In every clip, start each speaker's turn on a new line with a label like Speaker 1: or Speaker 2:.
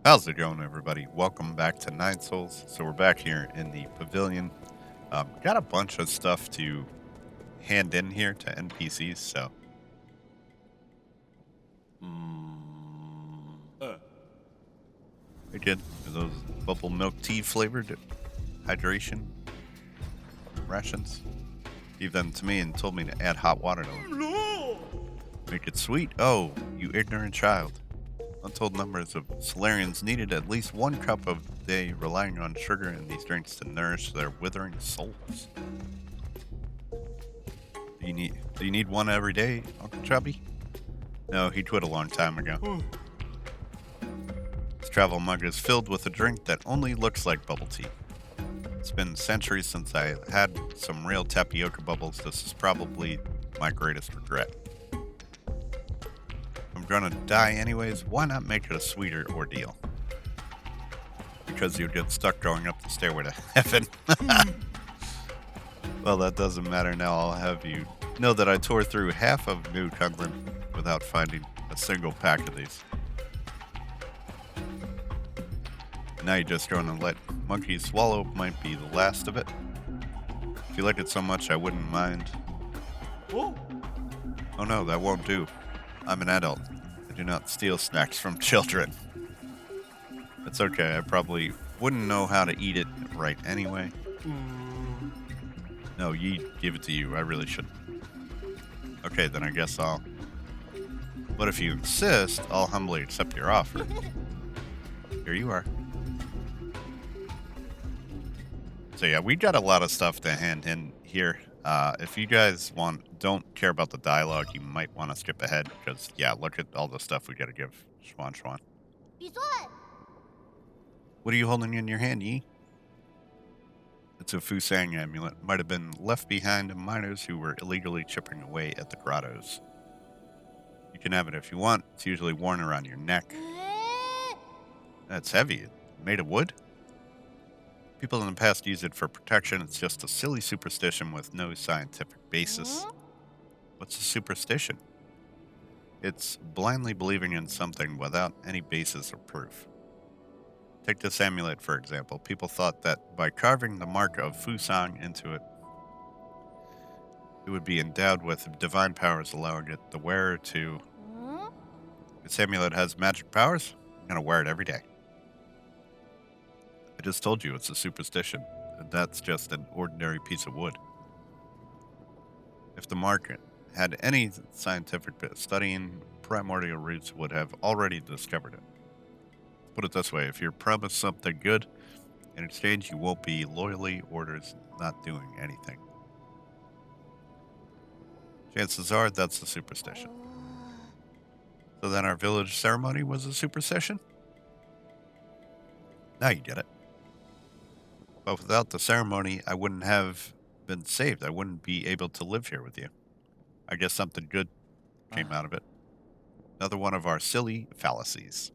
Speaker 1: How's it going, everybody? Welcome back to Nine Souls. So we're back here in the pavilion. Got a bunch of stuff to hand in here to NPCs. So,
Speaker 2: Uh,
Speaker 1: we did those bubble milk tea flavored hydration rations. Gave them to me and told me to add hot water to them.
Speaker 2: no!
Speaker 1: Make it sweet. Oh, you ignorant child! Untold numbers of Solarians needed at least 1 cup a day, relying on sugar in these drinks to nourish their withering souls. Do you need one every day, Uncle Chubby? No, he quit a long time ago. This travel mug is filled with a drink that only looks like bubble tea. It's been centuries since I had some real tapioca bubbles. This is probably my greatest regret. If I'm gonna die anyways, why not make it a sweeter ordeal? Because you'd get stuck going up the stairway to heaven. Well, that doesn't matter now. I'll have you know that I tore through half of New Kunlun without finding a single pack of these. Now you're just going to let monkeys swallow might be the last of it. If you like it so much, I wouldn't mind.
Speaker 2: Oh,
Speaker 1: Oh no, that won't do. I'm an adult. I do not steal snacks from children. It's okay, I probably wouldn't know how to eat it right anyway. No, give it to you. I really shouldn't. Okay, then I guess I'll. But if you insist, I'll humbly accept your offer. Here you are. So yeah, we got a lot of stuff to hand in here. If you guys don't care about the dialogue, you might want to skip ahead because yeah, look at all the stuff we got to give. Schwan Schwan. What are you holding in your hand, Yi? It's a Fusang amulet. Might have been left behind to miners who were illegally chipping away at the grottos. You can have it if you want. It's usually worn around your neck. It's heavy. Made of wood? People in the past used it for protection. It's just a silly superstition with no scientific basis. What's a superstition? It's blindly believing in something without any basis or proof. Take this amulet, for example. People thought that by carving the mark of Fusang into it, it would be endowed with divine powers, allowing the wearer to. This amulet has magic powers? I'm going to wear it every day. I just told you it's a superstition, and that's just an ordinary piece of wood. If the mark had any scientific studying, primordial roots would have already discovered it. Put it this way, if you're promised something good, in exchange you won't be loyally orders not doing anything. Chances are that's a superstition. So then our village ceremony was a superstition? Now you get it. But without the ceremony, I wouldn't have been saved. I wouldn't be able to live here with you. I guess something good came out of it. Another one of our silly fallacies.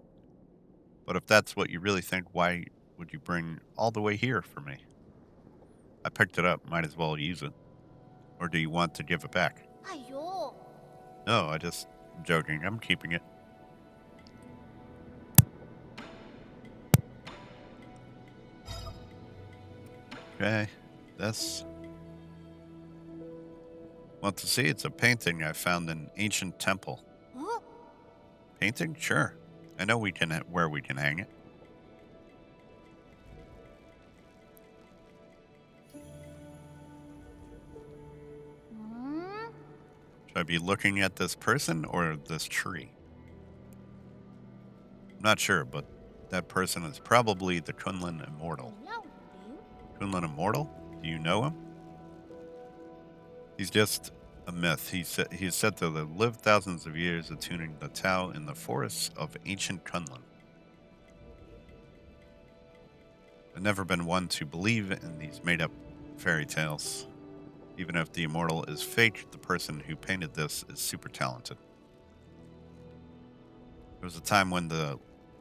Speaker 1: But if that's what you really think, why would you bring all the way here for me? I picked it up. Might as well use it. Or do you want to give it back? No, I'm joking. I'm keeping it. Okay. This. Want to see? It's a painting I found in an ancient temple. Painting? Sure. I know where we can hang it. Should I be looking at this person or this tree? I'm not sure, but that person is probably the Kunlun Immortal. Kunlun Immortal? Do you know him? He's just a myth. He's said to have lived thousands of years attuning the Tao in the forests of ancient Kunlun. I've never been one to believe in these made-up fairy tales. Even if the immortal is fake, the person who painted this is super talented. There was a time when the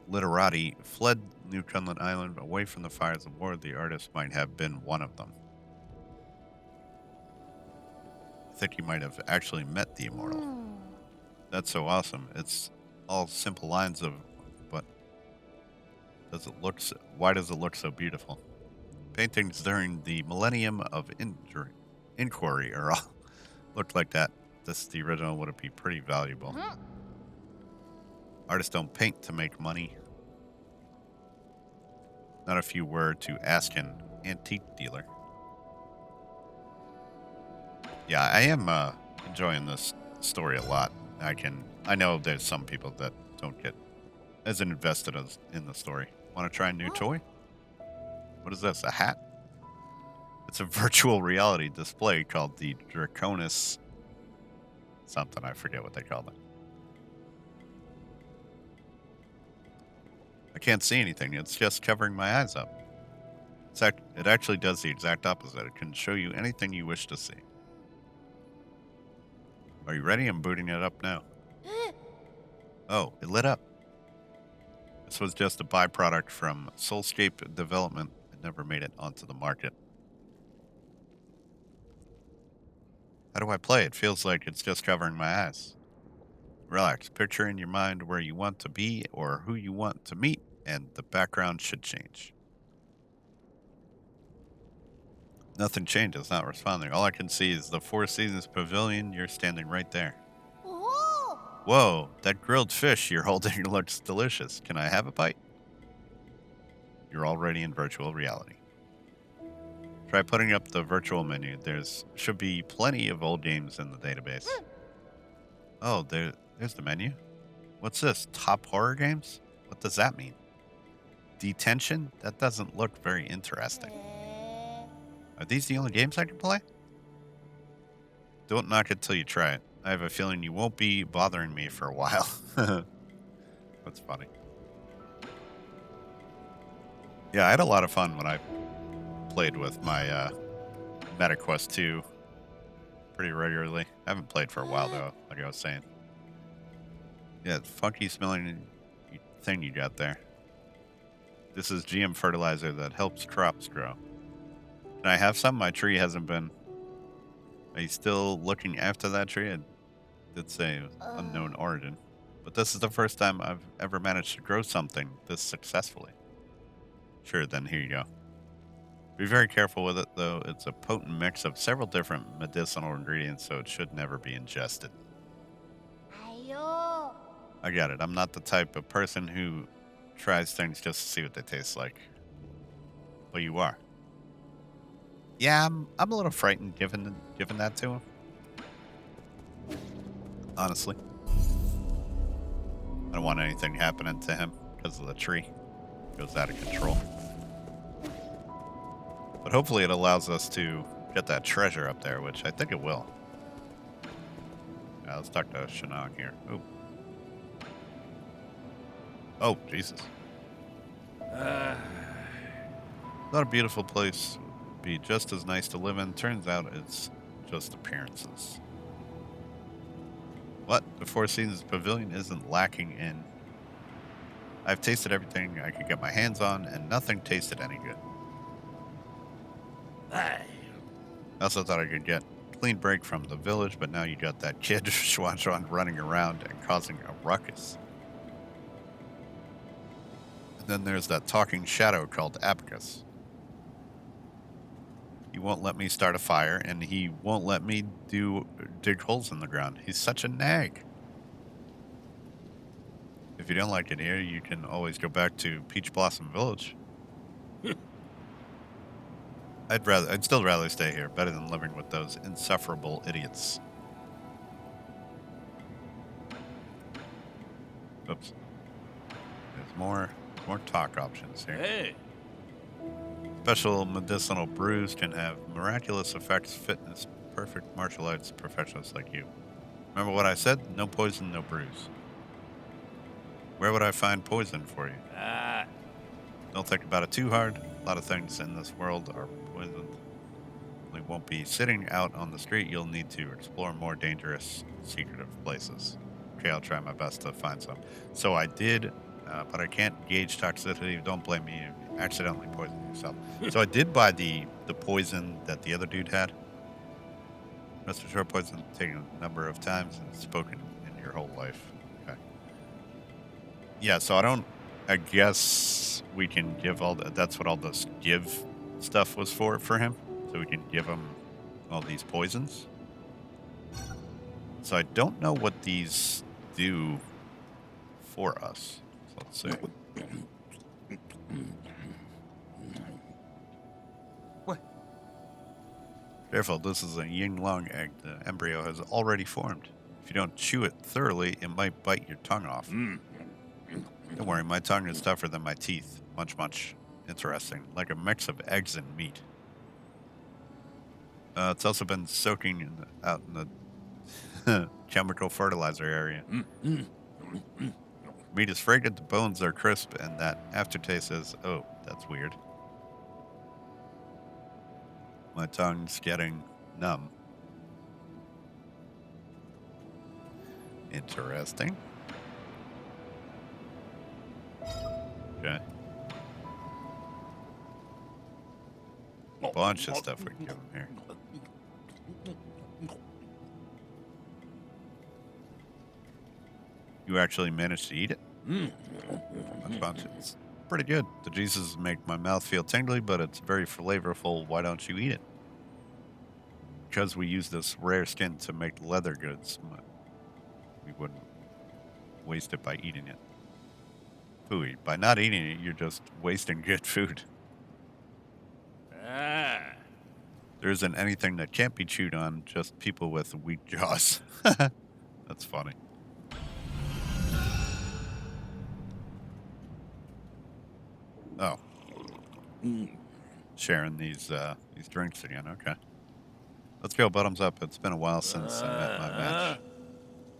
Speaker 1: literati fled New Kunlun Island away from the fires of war. The artist might have been one of them. I think he might have actually met the immortal. That's so awesome. It's all simple lines but Why does it look so beautiful? Paintings during the millennium of inquiry are all looked like that. This is the original. Would it be pretty valuable? Artists don't paint to make money. Not if you were to ask an antique dealer. Yeah, I am enjoying this story a lot. I know there's some people that don't get as invested as in the story. Want to try a new toy? What is this? A hat? It's a virtual reality display called the Draconis something. I forget what they call it. I can't see anything. It's just covering my eyes up. It actually does the exact opposite. It can show you anything you wish to see. Are you ready? I'm booting it up now. Oh, it lit up. This was just a byproduct from Soulscape development. It never made it onto the market. How do I play? It feels like it's just covering my eyes. Relax. Picture in your mind where you want to be or who you want to meet, and the background should change. Nothing changes, not responding. All I can see is the Four Seasons Pavilion. You're standing right there. Whoa, that grilled fish you're holding looks delicious. Can I have a bite? You're already in virtual reality. Try putting up the virtual menu. Should be plenty of old games in the database. Oh, there's the menu. What's this? Top horror games? What does that mean? Detention? That doesn't look very interesting. Are these the only games I can play? Don't knock it till you try it. I have a feeling you won't be bothering me for a while. That's funny. Yeah, I had a lot of fun when I played with my MetaQuest 2 pretty regularly. I haven't played for a while, though, like I was saying. Yeah, funky smelling thing you got there. This is GM fertilizer that helps crops grow. Can I have some? My tree hasn't been... Are you still looking after that tree? I did say unknown origin. But this is the first time I've ever managed to grow something this successfully. Sure, then here you go. Be very careful with it, though. It's a potent mix of several different medicinal ingredients, so it should never be ingested. I got it. I'm not the type of person who tries things just to see what they taste like. Well, you are. Yeah, I'm a little frightened giving that to him. Honestly. I don't want anything happening to him because of the tree. It goes out of control. But hopefully it allows us to get that treasure up there, which I think it will. Let's talk to Shanong here. Ooh. Oh, Jesus. Not a beautiful place. Would be just as nice to live in. Turns out it's just appearances. What? The Four Seasons Pavilion isn't lacking in... I've tasted everything I could get my hands on, and nothing tasted any good. I also thought I could get a clean break from the village, but now you got that kid Schwanzhuan running around and causing a ruckus. And then there's that talking shadow called Abacus. He won't let me start a fire, and he won't let me dig holes in the ground. He's such a nag. If you don't like it here, you can always go back to Peach Blossom Village. I'd still rather stay here, better than living with those insufferable idiots. Oops. There's more talk options here. Hey. Special medicinal brews can have miraculous effects, fitness, perfect martial arts professionals like you. Remember what I said? No poison, no brews. Where would I find poison for you? Don't think about it too hard. A lot of things in this world are poisoned. They won't be sitting out on the street. You'll need to explore more dangerous, secretive places. Okay, I'll try my best to find some. So I did, but I can't gauge toxicity. Don't blame me. You accidentally poisoned yourself. So I did buy the poison that the other dude had. Rest assured, poison taken a number of times and spoken in your whole life. Okay. Yeah, so I don't I guess we can give all the, that's what all this give stuff was for him. So we can give him all these poisons. So I don't know what these do for us. So let's see.
Speaker 2: What?
Speaker 1: Careful, this is a yin long egg. The embryo has already formed. If you don't chew it thoroughly, it might bite your tongue off. Don't worry, my tongue is tougher than my teeth. Much interesting. Like a mix of eggs and meat. It's also been soaking out in the chemical fertilizer area. Meat is fragrant, the bones are crisp, and that aftertaste is, oh, that's weird. My tongue's getting numb. Interesting. Okay. Bunch of stuff we can give him here. You actually managed to eat it? That's bunch. It's pretty good. The juices make my mouth feel tingly, but it's very flavorful. Why don't you eat it? Because we use this rare skin to make leather goods, we wouldn't waste it by eating it. Pooey. By not eating it, you're just wasting good food. There isn't anything that can't be chewed on, just people with weak jaws. That's funny. Oh. Sharing these drinks again, okay. Let's go, bottoms up. It's been a while since I met my match.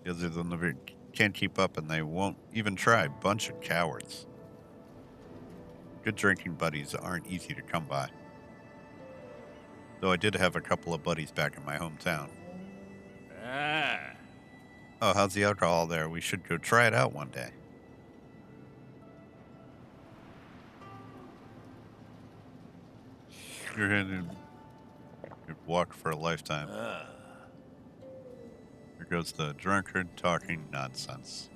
Speaker 1: The others of them can't keep up and they won't even try. Bunch of cowards. Good drinking buddies aren't easy to come by. Though I did have a couple of buddies back in my hometown. Oh, how's the alcohol there? We should go try it out one day. You're headed could walk for a lifetime. Here goes the drunkard talking nonsense.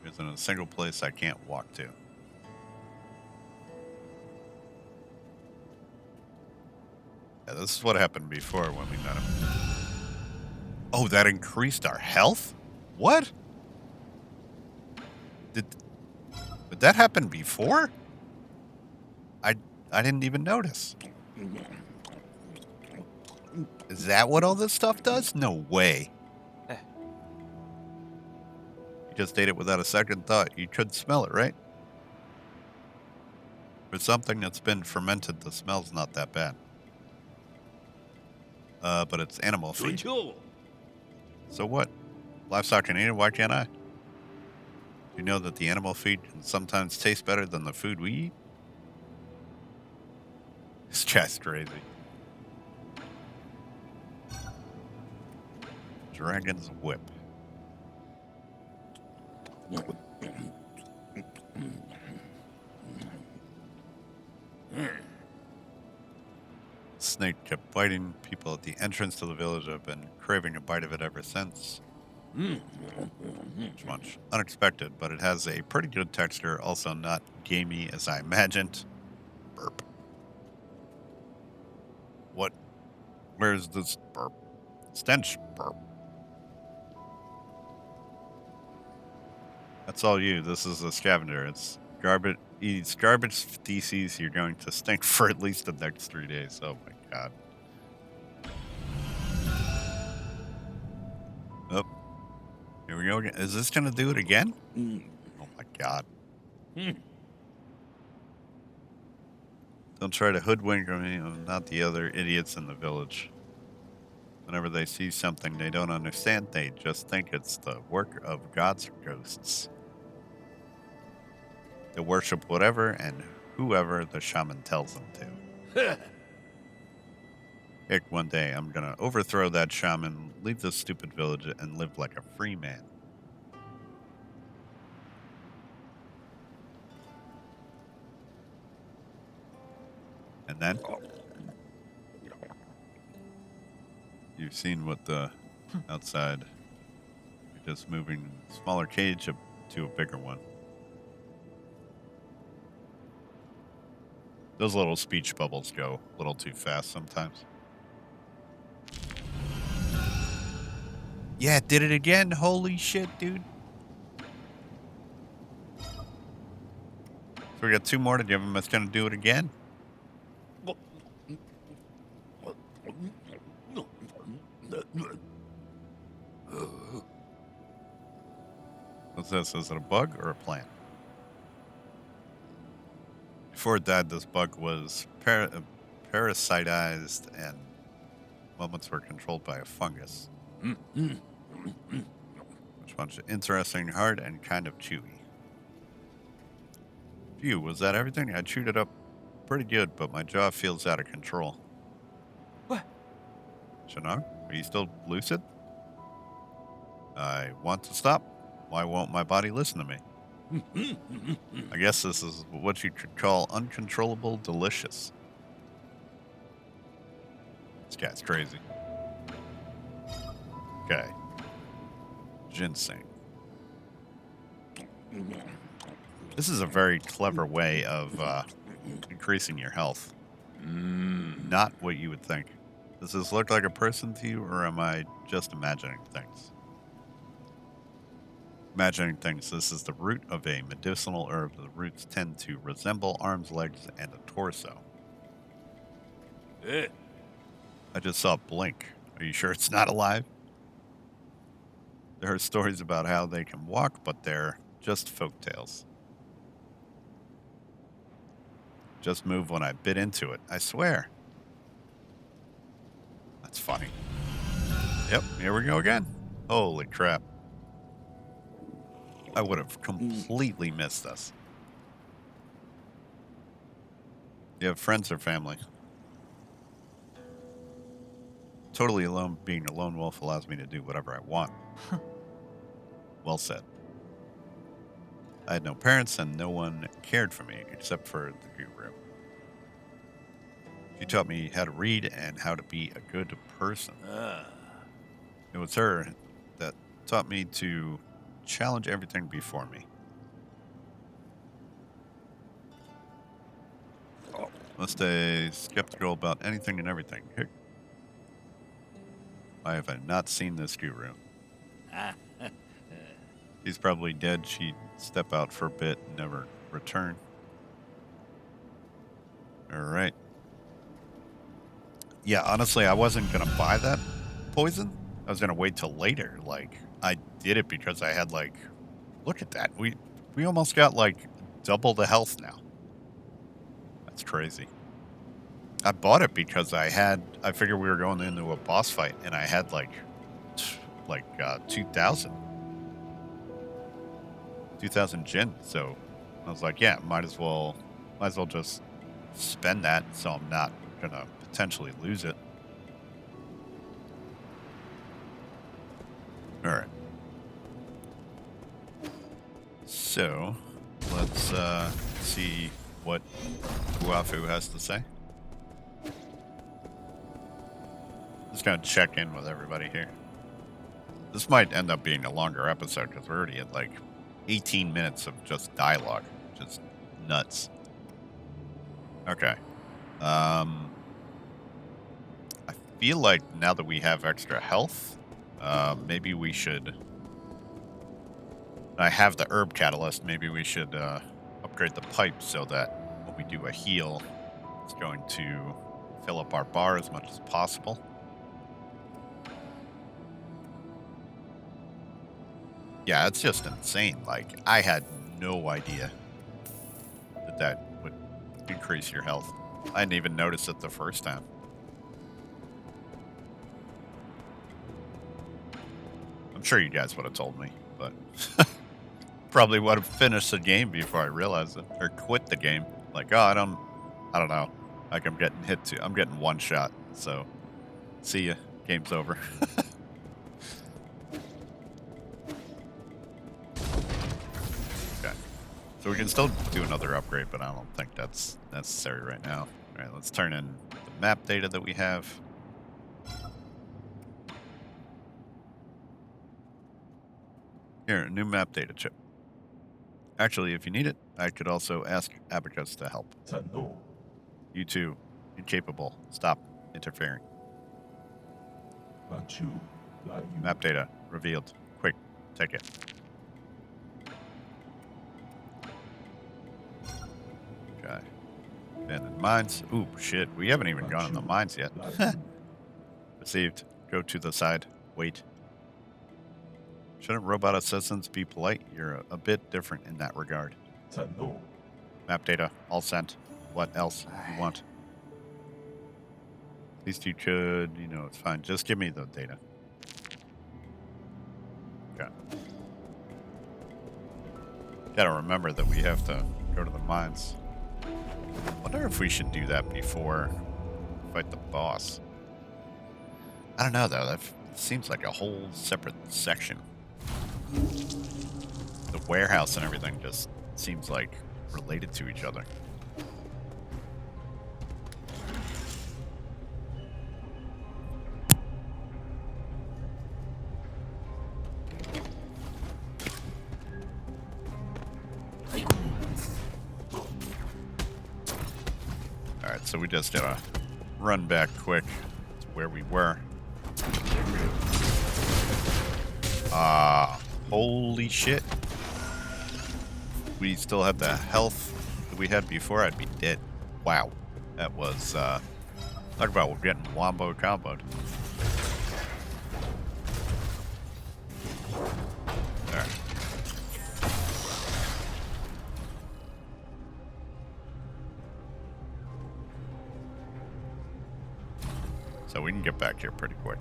Speaker 1: There's in a single place I can't walk to. Yeah, this is what happened before when we met him. Oh, that increased our health? What? Did that happen before? I didn't even notice. Is that what all this stuff does? No way. You just ate it without a second thought. You could smell it, right? For something that's been fermented, the smell's not that bad. But it's animal feed. So what? Livestock can eat it, why can't I? Do you know that the animal feed can sometimes taste better than the food we eat? This guy's crazy. Dragon's Whip. Snake kept biting people at the entrance to the village. I've been craving a bite of it ever since. Much unexpected, but it has a pretty good texture, also not gamey as I imagined. Burp. What? Where's this burp? Stench burp. That's all you. This is a scavenger. It's garbage. Eats garbage feces. You're going to stink for at least the next 3 days. Oh my god. Oh. Here we go again. Is this going to do it again? Oh my god. Don't try to hoodwink me. I'm not the other idiots in the village. Whenever they see something they don't understand, they just think it's the work of gods or ghosts. They worship whatever and whoever the shaman tells them to. Heck, one day I'm gonna overthrow that shaman, leave this stupid village, and live like a free man. And then you've seen what the outside. You're just moving a smaller cage up to a bigger one. Those little speech bubbles go a little too fast sometimes. Yeah, did it again. Holy shit, dude. So we got 2 more to give him. It's going to do it again. What's this? Is it a bug or a plant? Before it died, this bug was parasitized and moments were controlled by a fungus. Which bunch of interesting, hard, and kind of chewy. Phew, was that everything? I chewed it up pretty good, but my jaw feels out of control.
Speaker 2: What?
Speaker 1: Shinar, are you still lucid? I want to stop. Why won't my body listen to me? I guess this is what you could call uncontrollable delicious. This guy's crazy. Okay. Ginseng. This is a very clever way of increasing your health. Not what you would think. Does this look like a person to you, or am I just imagining things? Imagining things. This is the root of a medicinal herb. The roots tend to resemble arms, legs, and a torso. I just saw it blink. Are you sure it's not alive? There are stories about how they can walk, but they're just folktales. Just moved when I bit into it. I swear. That's funny. Yep, here we go again. Holy crap. I would have completely missed this. You have friends or family? Totally alone. Being a lone wolf allows me to do whatever I want. Well said. I had no parents and no one cared for me except for the guru. She taught me how to read and how to be a good person. It was her that taught me to challenge everything before me. Must stay skeptical about anything and everything. Why have I not seen this guru? He's probably dead. She'd step out for a bit and never return. Alright. Yeah, honestly, I wasn't going to buy that poison. I was going to wait till later. Like, I did it because I had, like... Look at that. We almost got, like, double the health now. That's crazy. I bought it because I figured we were going into a boss fight, and I had, like 2,000 Jin. So I was like, yeah, might as well just spend that so I'm not going to potentially lose it. All right. So let's see what Guafu has to say. Just gonna check in with everybody here. This might end up being a longer episode because we're already at like 18 minutes of just dialogue. Just nuts. Okay. I feel like now that we have extra health, maybe we should... I have the herb catalyst. Maybe we should upgrade the pipe so that when we do a heal, it's going to fill up our bar as much as possible. Yeah, it's just insane. Like, I had no idea that would increase your health. I didn't even notice it the first time. I'm sure you guys would have told me, but probably would have finished the game before I realized it, or quit the game. Like, oh, I don't know. Like, I'm getting one shot. So, see ya. Game's over. Okay. So we can still do another upgrade, but I don't think that's necessary right now. All right, let's turn in the map data that we have. Here, new map data chip. Actually, if you need it, I could also ask Abacus to help. You too. Incapable. Stop interfering. Map data revealed. Quick, take it. Okay. Abandoned mines. Ooh, shit. We haven't even gone in the mines yet. Received. Go to the side. Wait. Shouldn't robot assistants be polite? You're a bit different in that regard. Map data. All sent. What else you want? At least you could, it's fine. Just give me the data. Okay. Gotta remember that we have to go to the mines. Wonder if we should do that before we fight the boss. I don't know, though. That seems like a whole separate section. The warehouse and everything just seems like related to each other. Alright, so we just gotta run back quick to where we were. Holy shit. We still had the health that we had before, I'd be dead. Wow. That was, talk about we're getting wombo comboed. There. So we can get back here pretty quick.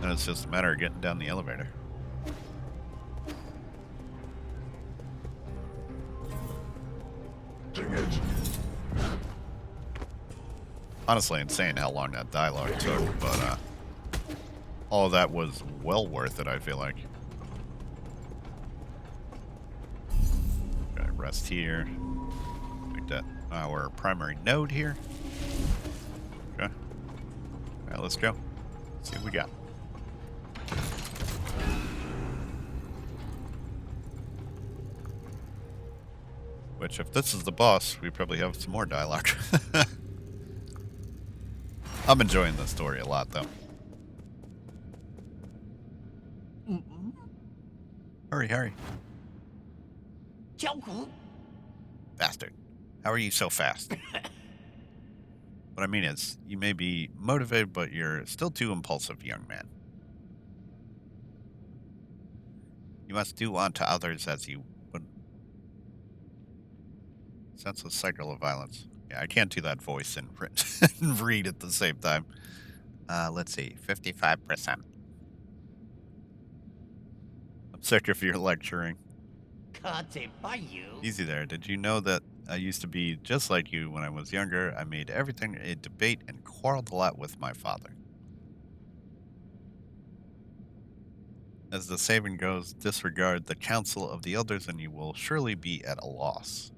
Speaker 1: Then it's just a matter of getting down the elevator. Honestly, insane how long that dialogue took, but all of that was well worth it, I feel like. Okay, rest here. Make that our primary node here. Okay. Alright, let's go. See what we got. Which, if this is the boss, we probably have some more dialogue. I'm enjoying this story a lot, though. Hurry, hurry. Bastard. How are you so fast? What I mean is, you may be motivated, but you're still too impulsive, young man. You must do unto others as you would. Senseless cycle of violence. Yeah, I can't do that voice and read at the same time. Let's see, 55%. I'm sick of your lecturing. Easy there. Did you know that I used to be just like you when I was younger? I made everything a debate and quarreled a lot with my father. As the saying goes, disregard the counsel of the elders and you will surely be at a loss.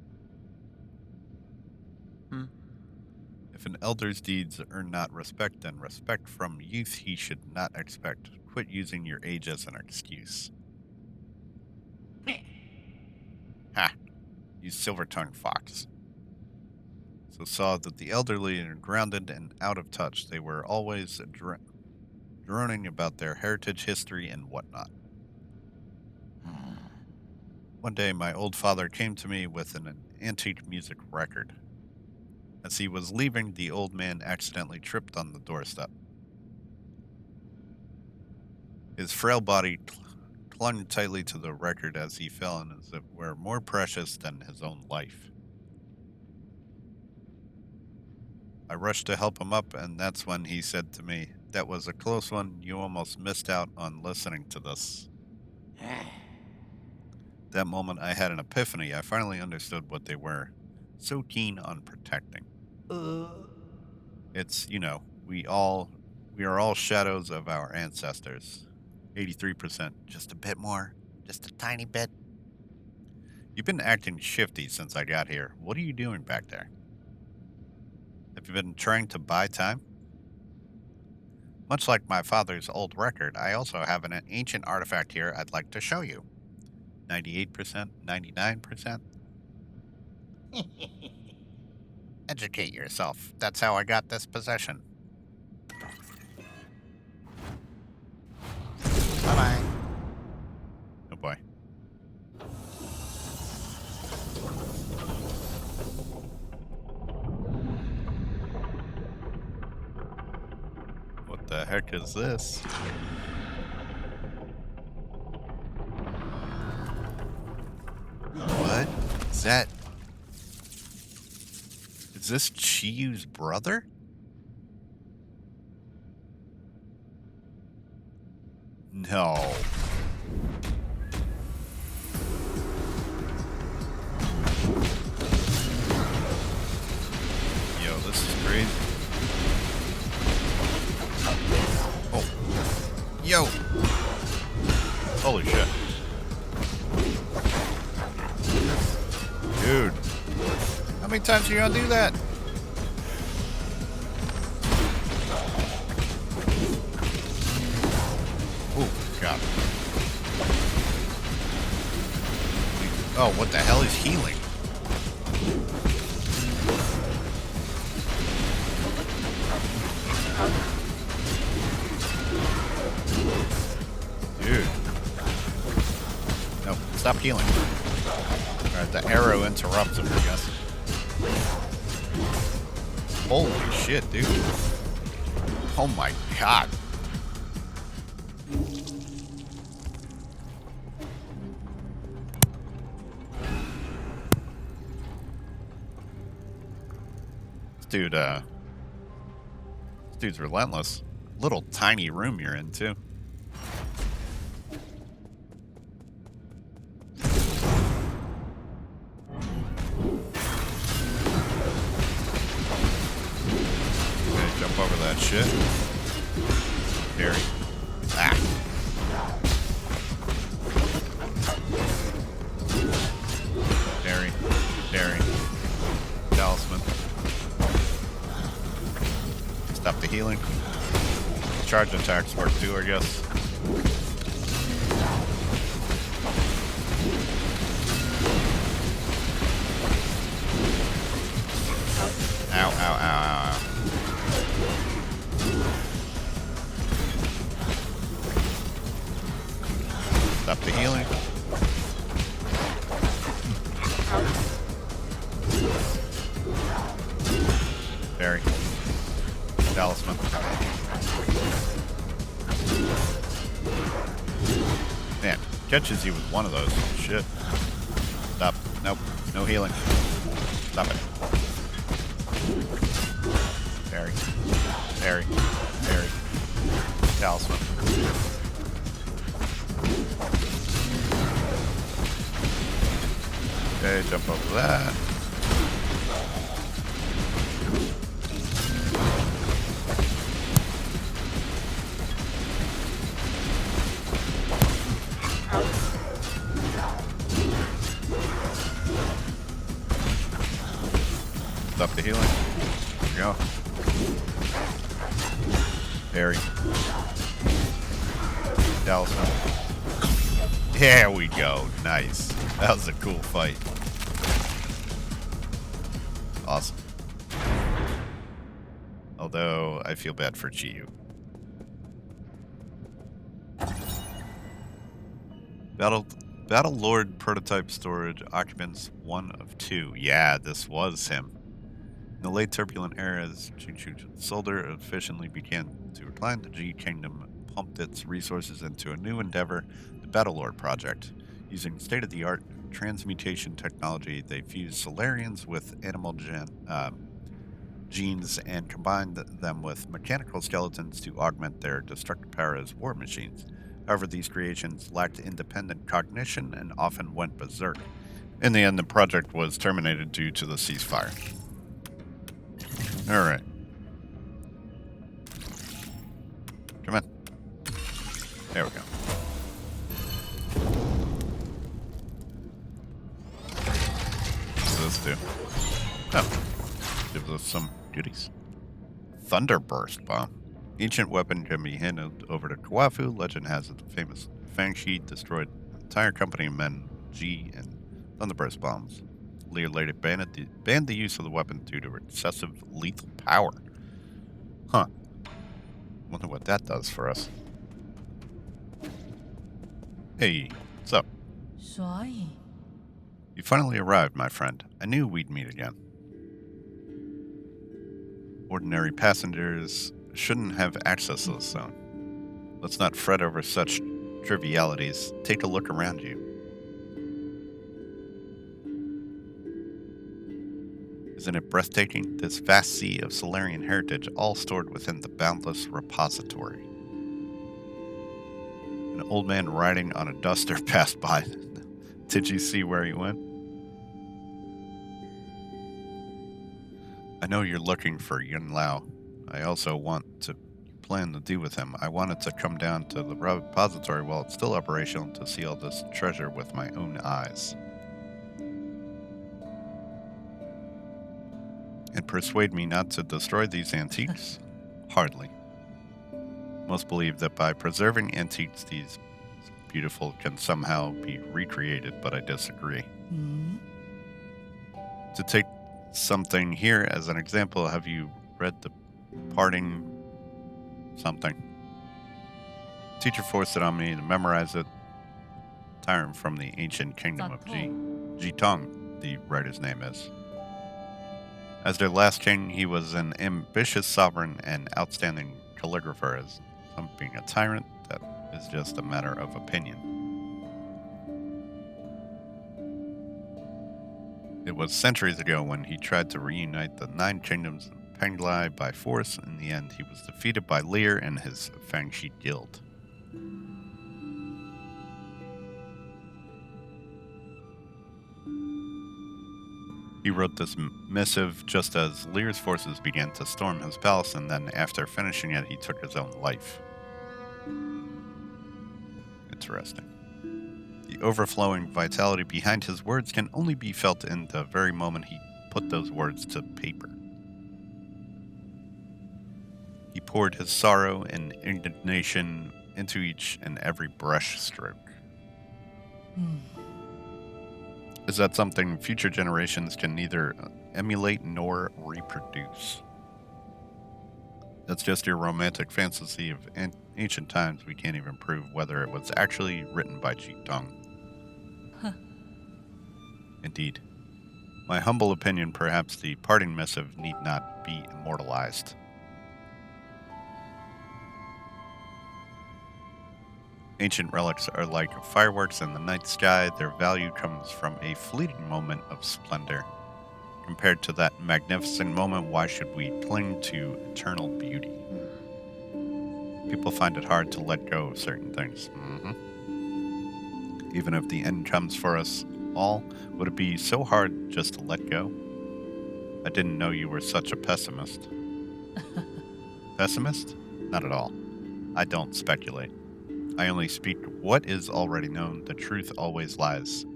Speaker 1: If an elder's deeds earn not respect, then respect from youth he should not expect. Quit using your age as an excuse. Ha! You silver-tongued fox. So saw that the elderly are grounded and out of touch. They were always droning about their heritage, history, and whatnot. One day, my old father came to me with an antique music record. As he was leaving, the old man accidentally tripped on the doorstep. His frail body clung tightly to the record as he fell, and as it were more precious than his own life. I rushed to help him up, and that's when he said to me, "That was a close one. You almost missed out on listening to this." That moment, I had an epiphany. I finally understood what they were so keen on protecting. It's, we are all shadows of our ancestors. 83%, just a bit more, just a tiny bit. You've been acting shifty since I got here. What are you doing back there? Have you been trying to buy time? Much like my father's old record, I also have an ancient artifact here I'd like to show you. 98%, 99%. Educate yourself. That's how I got this position. Bye-bye. Oh boy. What the heck is this? What is that? Is this Chiyu's brother? No. Yo, this is crazy. Oh. Yo. Holy shit. Dude. How many times are you gonna do that? Oh, God. Oh, what the hell is healing? Dude. No, stop healing. Alright, the arrow interrupts him, I guess. Holy shit, dude. Oh my God. This dude's relentless. Little tiny room you're in, too. Okay, jump over that shit. Parry. Ah. Parry. Parry. Talisman. Stop the healing. Charge attacks work too, I guess. Ow, ow, ow, ow, ow. Stop the healing. Parry. Talisman. Man, catches you with one of those. Shit. Stop. Nope. No healing. Stop it. Parry. Parry. Parry. Talisman. Okay, jump over that. Stop the healing. There we go. Parry. Talisman. There we go. Nice. That was a cool fight. Awesome. Although, I feel bad for Chiyu. Battle Lord prototype storage occupants 1 of 2. Yeah, this was him. In the late turbulent era, as Xingtian Soldier efficiently began to recline, the G Kingdom pumped its resources into a new endeavor, the Battle Lord Project. Using state-of-the-art transmutation technology, they fused Solarians with animal genes and combined them with mechanical skeletons to augment their destructive power as war machines. However, these creations lacked independent cognition and often went berserk. In the end, the project was terminated due to the ceasefire. Alright. Come on. There we go. What's this do? Oh. Gives us some goodies. Thunderburst Bomb. Ancient weapon can be handed over to Kawafu. Legend has it the famous Fangshi destroyed an entire company of men G and Thunderburst bombs. Lear later banned the use of the weapon due to excessive lethal power. Huh. Wonder what that does for us. Hey, what's up? You finally arrived, my friend. I knew we'd meet again. Ordinary passengers shouldn't have access to the zone. Let's not fret over such trivialities. Take a look around you. Isn't it breathtaking? This vast sea of Solarian heritage all stored within the boundless repository. An old man riding on a duster passed by. Did you see where he went? I know you're looking for Yun Lao. I also plan to do with him. I wanted to come down to the repository while it's still operational to see all this treasure with my own eyes. And persuade me not to destroy these antiques? Hardly. Most believe that by preserving antiques, these beautiful can somehow be recreated, but I disagree. To take something here as an example, have you read The Parting something? Teacher forced it on me to memorize it. Tyrant from the ancient kingdom of Jitong, the writer's name is. As their last king, he was an ambitious sovereign and outstanding calligrapher. As some being a tyrant, that is just a matter of opinion. It was centuries ago when he tried to reunite the 9 kingdoms of Penglai by force. In the end, he was defeated by Lear and his Fangshi guild. He wrote this missive just as Lear's forces began to storm his palace, and then after finishing it, he took his own life. Interesting. The overflowing vitality behind his words can only be felt in the very moment he put those words to paper. He poured his sorrow and indignation into each and every brush stroke. Is that something future generations can neither emulate nor reproduce? That's just your romantic fantasy of ancient times. We can't even prove whether it was actually written by Jitong. Indeed. My humble opinion, perhaps the parting missive need not be immortalized. Ancient relics are like fireworks in the night sky. Their value comes from a fleeting moment of splendor. Compared to that magnificent moment, why should we cling to eternal beauty? People find it hard to let go of certain things. Even if the end comes for us all, would it be so hard just to let go? I didn't know you were such a pessimist. Pessimist? Not at all. I don't speculate. I only speak what is already known. The truth always lies.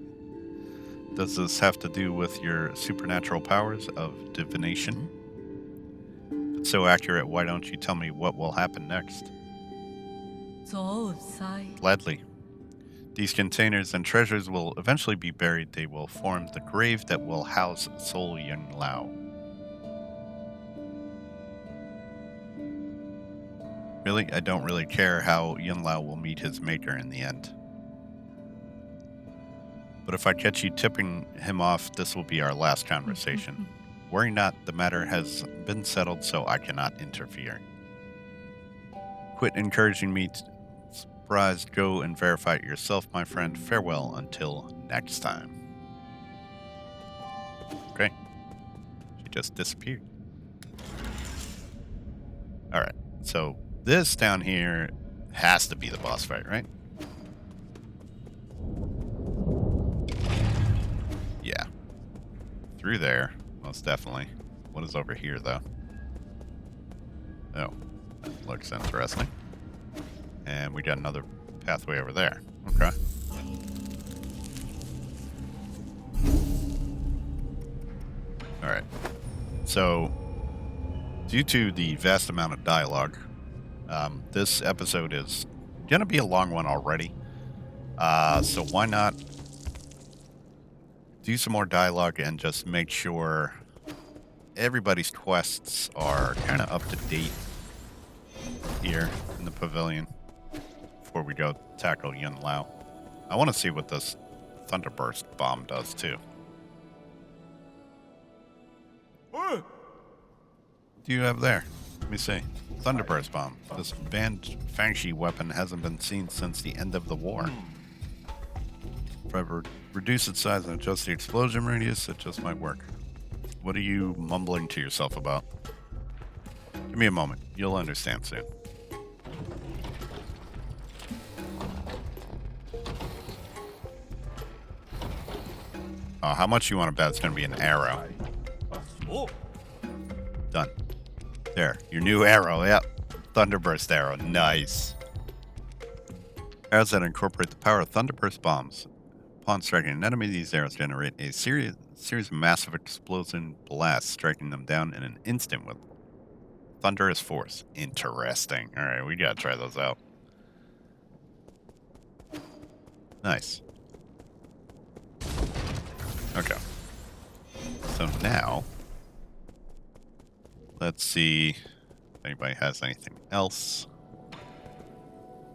Speaker 1: Does this have to do with your supernatural powers of divination? If it's so accurate, why don't you tell me what will happen next? Gladly. These containers and treasures will eventually be buried. They will form the grave that will house Soul Yun Lao. Really, I don't really care how Yun Lao will meet his maker in the end. But if I catch you tipping him off, this will be our last conversation. Worry not, the matter has been settled, so I cannot interfere. Quit encouraging me to surprise. Go and verify it yourself, my friend. Farewell until next time. Okay. She just disappeared. Alright, so this down here has to be the boss fight, right? Yeah. Through there, most definitely. What is over here, though? Oh, that looks interesting. And we got another pathway over there. Okay. Alright. So, due to the vast amount of dialogue, this episode is going to be a long one already. So why not do some more dialogue and just make sure everybody's quests are kind of up to date here in the pavilion before we go tackle Yun Lao. I want to see what this Thunderburst bomb does too. What do you have there? Let me see. Thunderburst bomb. This banned Fangshi weapon hasn't been seen since the end of the war. If I reduce its size and adjust the explosion radius, it just might work. What are you mumbling to yourself about? Give me a moment. You'll understand soon. Oh, how much you want to bet it's going to be an arrow? Done. There, your new arrow. Yep. Thunderburst arrow. Nice. Arrows that incorporate the power of Thunderburst bombs. Upon striking an enemy, these arrows generate a series of massive explosion blasts, striking them down in an instant with thunderous force. Interesting. Alright, we gotta try those out. Nice. Okay. So now, let's see if anybody has anything else.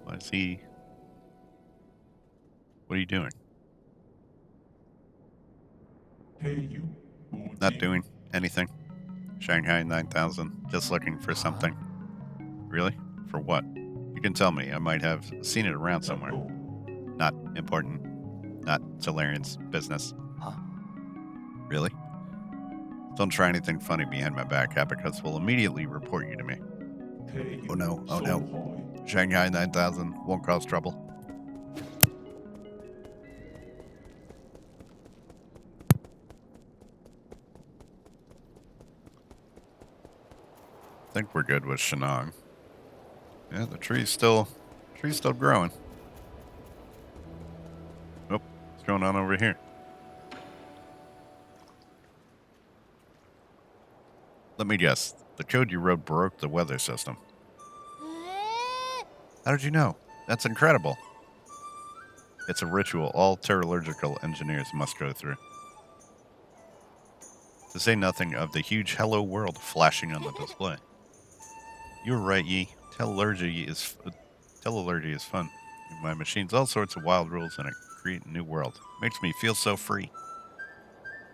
Speaker 1: What is he? What are you doing? Not doing anything. Shanghai 9000. Just looking for something. Really? For what? You can tell me. I might have seen it around somewhere. Not important. Not Solarian's business.
Speaker 2: Huh?
Speaker 1: Really? Don't try anything funny behind my back, Abacus will immediately report you to me. Oh no, oh no. Shanghai 9000 won't cause trouble. I think we're good with Shenong. Yeah, the tree's still growing. Oh, what's going on over here? Let me guess. The code you wrote broke the weather system. How did you know? That's incredible. It's a ritual all terrorological engineers must go through. To say nothing of the huge hello world flashing on the display. You were right, Yi. Teleology is fun. My machine's all sorts of wild rules and it create a new world. Makes me feel so free.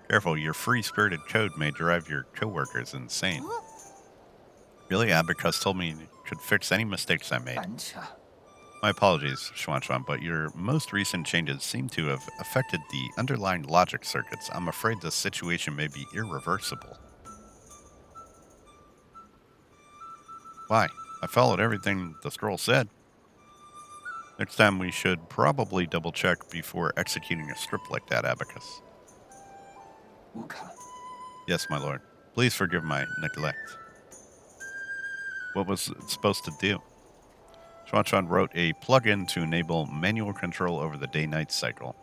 Speaker 1: Careful, your free-spirited code may drive your coworkers insane. Really, Abacus told me you could fix any mistakes I made. My apologies, Xuan, but your most recent changes seem to have affected the underlying logic circuits. I'm afraid this situation may be irreversible. Why? I followed everything the scroll said. Next time we should probably double-check before executing a script like that, Abacus. Yes, my lord. Please forgive my neglect. What was it supposed to do? Xuan wrote a plugin to enable manual control over the day-night cycle.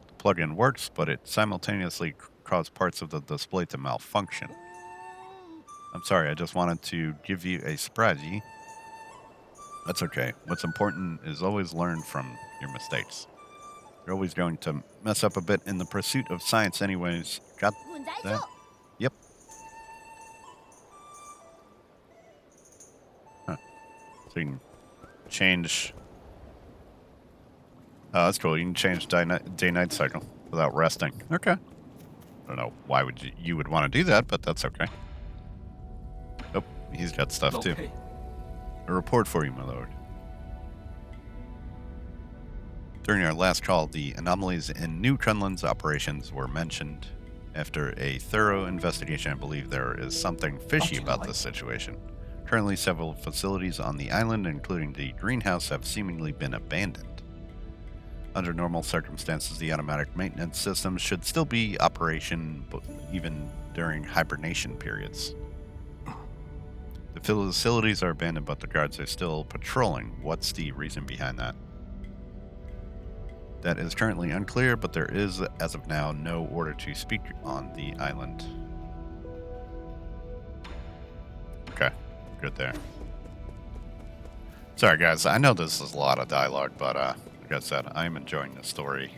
Speaker 1: The plugin works, but it simultaneously caused parts of the display to malfunction. I'm sorry, I just wanted to give you a surprise, Yi. That's okay. What's important is always learn from your mistakes. You're always going to mess up a bit in the pursuit of science anyways. Got that? Yep. Huh. So you can change... Oh, that's cool. You can change day-night cycle without resting. Okay. I don't know why you would want to do that, but that's okay. Oh, he's got stuff too. A report for you, my lord. During our last call, the anomalies in New Kunlun's operations were mentioned. After a thorough investigation, I believe there is something fishy about this situation. Currently, several facilities on the island, including the greenhouse, have seemingly been abandoned. Under normal circumstances, the automatic maintenance system should still be operation, even during hibernation periods. The facilities are abandoned, but the guards are still patrolling. What's the reason behind that? That is currently unclear, but there is, as of now, no order to speak on the island. Okay, good there. Sorry, guys. I know this is a lot of dialogue, but like I said, I'm enjoying the story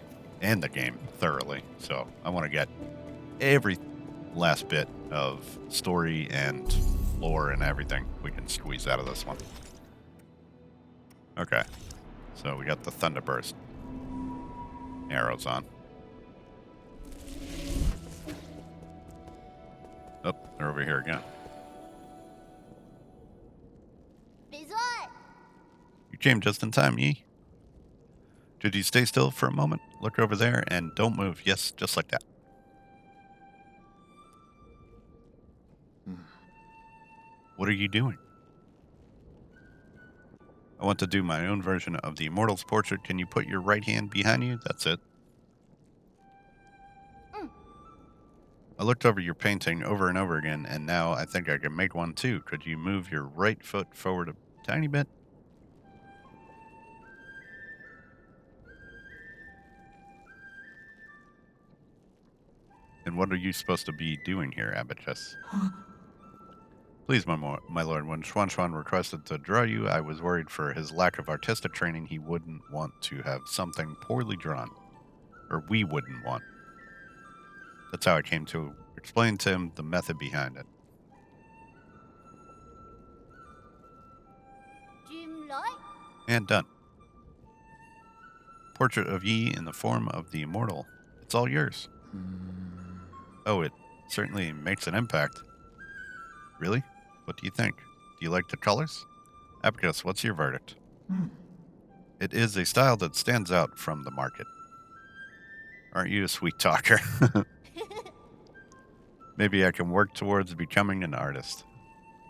Speaker 1: and the game thoroughly. So I want to get every last bit of story and lore and everything we can squeeze out of this one. Okay, so we got the Thunderburst arrows on. Oh, they're over here again. You came just in time, Yi. Did you stay still for a moment? Look over there and don't move. Yes, just like that. What are you doing? I want to do my own version of the Immortal's portrait. Can you put your right hand behind you? That's it. I looked over your painting over and over again, and now I think I can make one too. Could you move your right foot forward a tiny bit? And what are you supposed to be doing here, Abatus? Please, my lord, when Xuan requested to draw you, I was worried for his lack of artistic training he wouldn't want to have something poorly drawn. Or we wouldn't want. That's how I came to explain to him the method behind it. And done. Portrait of Yi in the form of the immortal. It's all yours. Oh, it certainly makes an impact. Really? What do you think? Do you like the colors? Abacus, what's your verdict? It is a style that stands out from the market. Aren't you a sweet talker? Maybe I can work towards becoming an artist.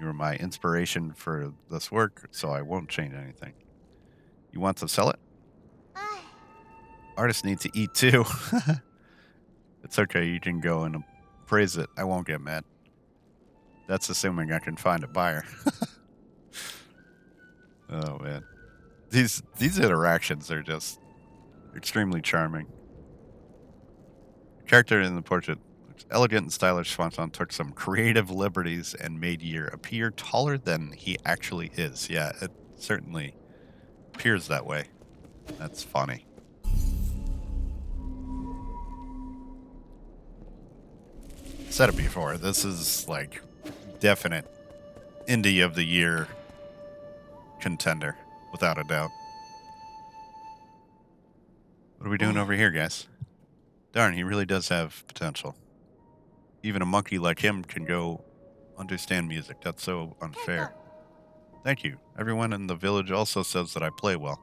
Speaker 1: You were my inspiration for this work, so I won't change anything. You want to sell it? Artists need to eat too. It's okay, you can go and appraise it. I won't get mad. That's assuming I can find a buyer. Oh man. These interactions are just extremely charming. The character in the portrait looks elegant and stylish. Swanson took some creative liberties and made Yer appear taller than he actually is. Yeah, it certainly appears that way. That's funny. Said it before, this is like definite indie of the year contender, without a doubt. What are we doing over here, guys? Darn, he really does have potential. Even a monkey like him can go understand music. That's so unfair. Thank you. Everyone in the village also says that I play well.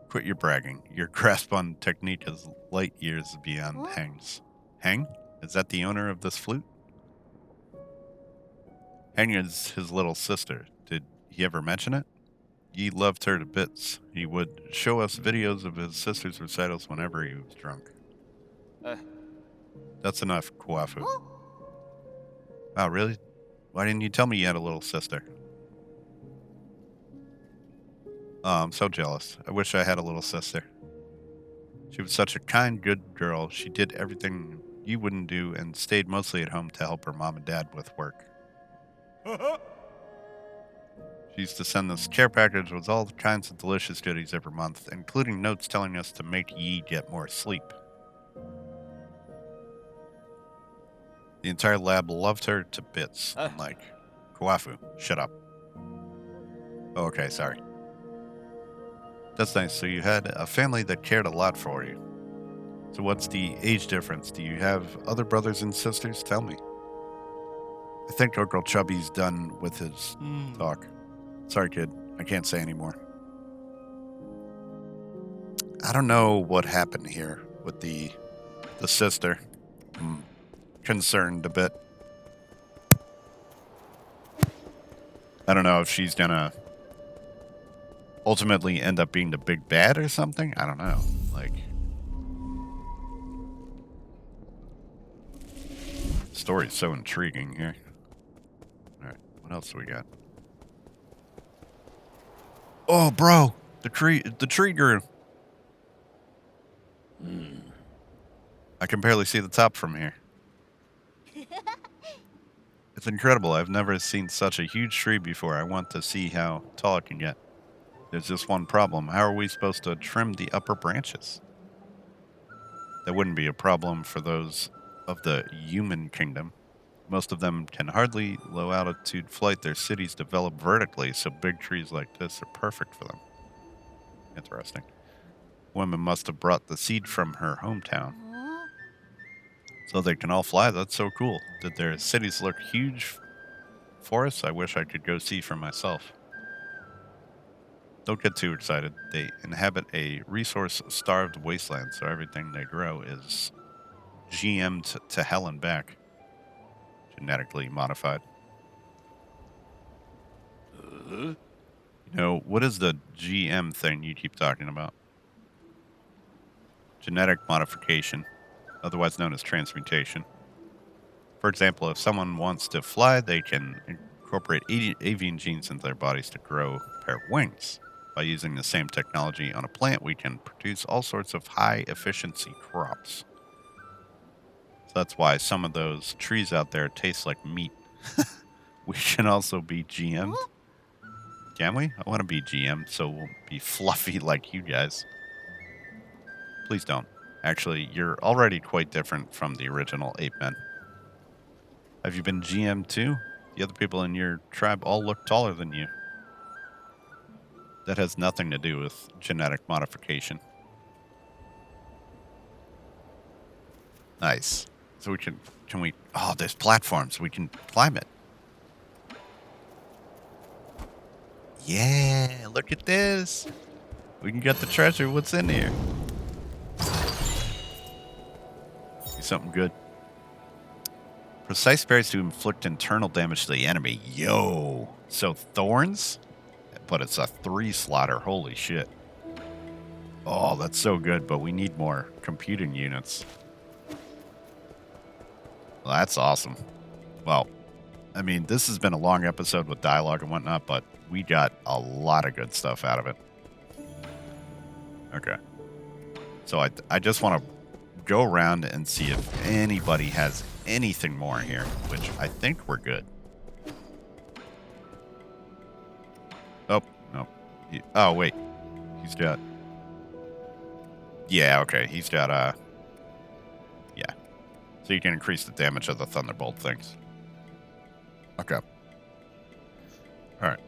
Speaker 1: Quit your bragging. Your grasp on technique is light years beyond Hang's. Hang? Is that the owner of this flute? Hang is his little sister. Did he ever mention it? He loved her to bits. He would show us videos of his sister's recitals whenever he was drunk. That's enough, Kwafu. Wow, really? Why didn't you tell me you had a little sister? Oh, I'm so jealous. I wish I had a little sister. She was such a kind, good girl. She did everything you wouldn't do and stayed mostly at home to help her mom and dad with work. She used to send this care package with all kinds of delicious goodies every month, including notes telling us to make Yi get more sleep. The entire lab loved her to bits. Like, Kawafu, shut up. Oh, okay, sorry. That's nice. So you had a family that cared a lot for you. So what's the age difference? Do you have other brothers and sisters? Tell me. I think Uncle Chubby's done with his talk. Sorry, kid. I can't say anymore. I don't know what happened here with the sister. I'm concerned a bit. I don't know if she's gonna ultimately end up being the big bad or something. I don't know. Like, the story's so intriguing here. All right, what else do we got? Oh, bro, the tree grew. I can barely see the top from here. It's incredible. I've never seen such a huge tree before. I want to see how tall it can get. There's just one problem. How are we supposed to trim the upper branches? That wouldn't be a problem for those of the human kingdom. Most of them can hardly low altitude flight. Their cities develop vertically, so big trees like this are perfect for them. Interesting. Woman must have brought the seed from her hometown. So they can all fly. That's so cool. Did their cities look huge for us? I wish I could go see for myself. Don't get too excited. They inhabit a resource-starved wasteland, so everything they grow is GM'd to hell and back. Genetically modified. You know, what is the GM thing you keep talking about? Genetic modification, otherwise known as transmutation. For example, if someone wants to fly, they can incorporate avian genes into their bodies to grow a pair of wings. By using the same technology on a plant, we can produce all sorts of high-efficiency crops. So that's why some of those trees out there taste like meat. We can also be GM'd. Can we? I want to be GM'd, so we'll be fluffy like you guys. Please don't. Actually, you're already quite different from the original ape men. Have you been GM'd too? The other people in your tribe all look taller than you. That has nothing to do with genetic modification. Nice. So we can we, oh, there's platforms. We can climb it. Yeah, look at this. We can get the treasure. What's in here? See something good. Precise berries to inflict internal damage to the enemy. Yo. So thorns? But it's a 3-slaughter. Holy shit. Oh, that's so good, but we need more computing units. Well, that's awesome. Well, I mean, this has been a long episode with dialogue and whatnot, but we got a lot of good stuff out of it. Okay. So I just want to go around and see if anybody has anything more here, which I think we're good. Oh, no. Oh, wait. He's got... Yeah, okay. He's got, yeah. So you can increase the damage of the Thunderbolt things. Okay. Alright.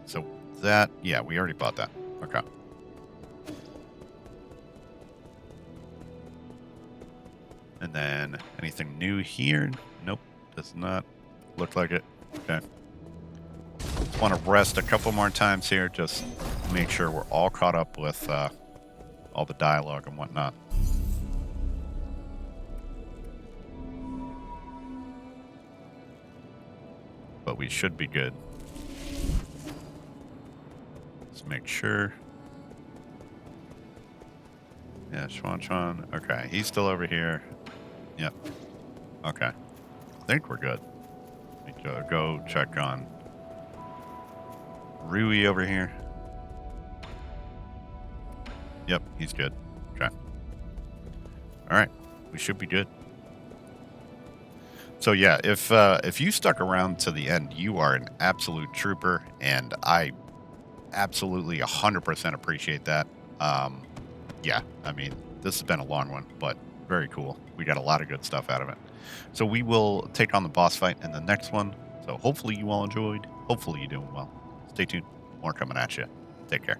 Speaker 1: So that... Yeah, we already bought that. Okay. And then anything new here? Nope. Does not look like it. Okay. Just want to rest a couple more times here. Just make sure we're all caught up with all the dialogue and whatnot. But we should be good. Let's make sure. Yeah, Chuan. Okay, he's still over here. Yep. Okay. I think we're good. We go check on Rui over here. Yep, he's good. Okay. Alright. We should be good. So yeah, if you stuck around to the end, you are an absolute trooper, and I absolutely 100% appreciate that. Yeah, I mean, this has been a long one, but very cool. We got a lot of good stuff out of it. So we will take on the boss fight in the next one. So hopefully you all enjoyed. Hopefully you're doing well. Stay tuned. More coming at you. Take care.